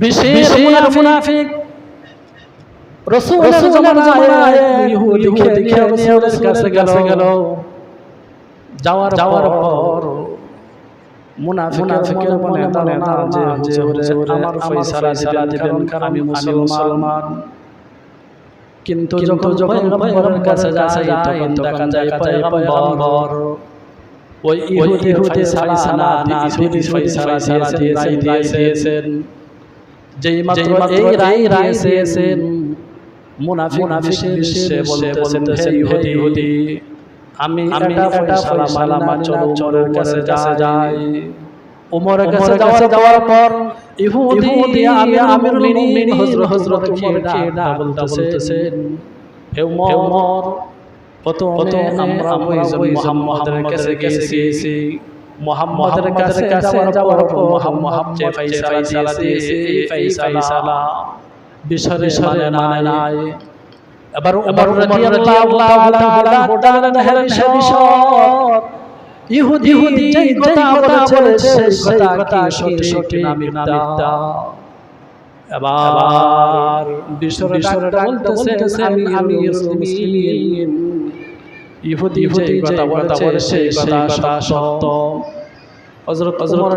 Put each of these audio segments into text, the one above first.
বিশেষ মুনাফিক রাসূলের জামানায় ইহুদি নিয়ে রাসূলের কাছে গেল। যাওয়ার পর মুনাফিকের মনে ধারণা যে আমার ফয়সালা দিবেন কারণ আমি মুসলমান। কিন্তু যখন পয়গম্বরের কাছে যায় তখন দেখা যায় পয়গম্বর ওই ইহুদির ফয়সালা না ফয়সালা দিয়েছেন। যেই মাত্র এই রায় দিয়েছেন মুনাফিক বিশ্বে বলতেছেন হে ইহুদি আমি এটা ফয়সালা চোরের কাছে যাই। ওমরের কাছে যাওয়ার পর ইহুদি আমিরুল মুমিনিন হযরত ওমর বলতেছেন হে ওমর প্রথমে আমরা মুহাম্মদের কাছে গেছি। মুহাম্মদের কাছে যাওয়ার পর মুহাম্মদ যে ফয়সালা দিয়েছে এই ফয়সালা বিশরে মানে নাই। এবার ওমর রাদিয়াল্লাহু তাআলা বিষয় ইহুদি যেই কথা বলেছে সেই কথা সঠিক না মিথ্যা। এবার বিশ্বরটা বলতেছে আমি মুসলিম। ইহুদি যেই কথা বলেছে সেই কথা সত্য। হযরত ওমর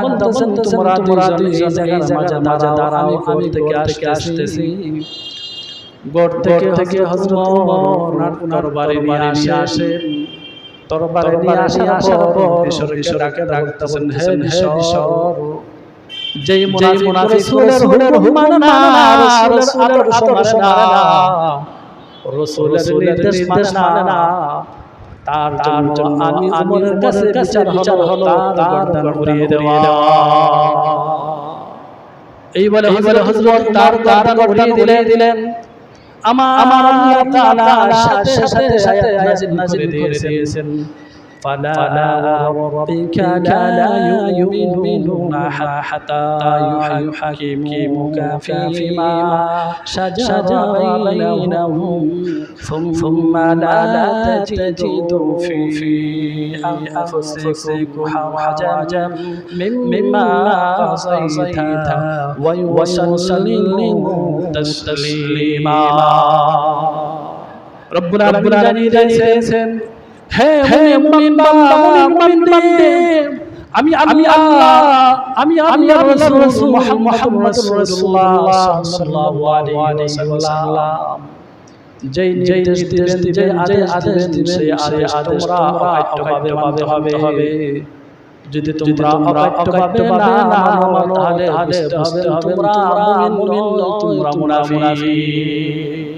বলতেছেন তোমরা দুইজন এই জায়গার মাঝে দাঁড়াও আমি কোথা থেকে আসতেছি। গোট থেকে হযরত ওমর ওনার বাড়ি নিয়ে আসেন। তরবারি নিয়ে আসার পর বিশ্বরকে ডাকতেছেন হে বিশ্বর যেই মুনাফিক রাসূলের হুকুম মানে না রাসূলের আদর্শ মানে না রাসূলের নির্দেশ মানে না তার জন্য আমি ওমরের কাছে বিচার হলো তার গর্দান উড়িয়ে দেওয়া। এই বলে হযরত তার গর্দান উড়িয়ে দিলেন। আমার আল্লাহ তাআলা সাথে নাযিল করে দিয়েছেন ফালা রাব্বিকা লা ইউমিনুনা হাত্তা ইউহাকিমুকা ফীমা শাজারা বাইনাহুম সুম্মা লা তাজিদু ফি আনফুসিকুম হারাজাম মিম্মা কাযাইতা ওয়া ইউসাল্লিমু তাসলিমা। রব্বুল আলামিন জানিয়েছেন হে মুমিন বান্দা মুমিন বান্দে আমি আল্লাহ রাসূল মুহাম্মদুর রাসূলুল্লাহ সাল্লাল্লাহু আলাইহি ওয়াসাল্লাম যেই নির্দেশ দিবেন যে আদেশ দিবেন সেই আদেশ তোমরা অকাট্যভাবে মানতে হবে। যদি তোমরা অকাট্যভাবে না মানো তাহলে বুঝতে হবে তোমরা মুমিন নও তোমরা মুনাফিক।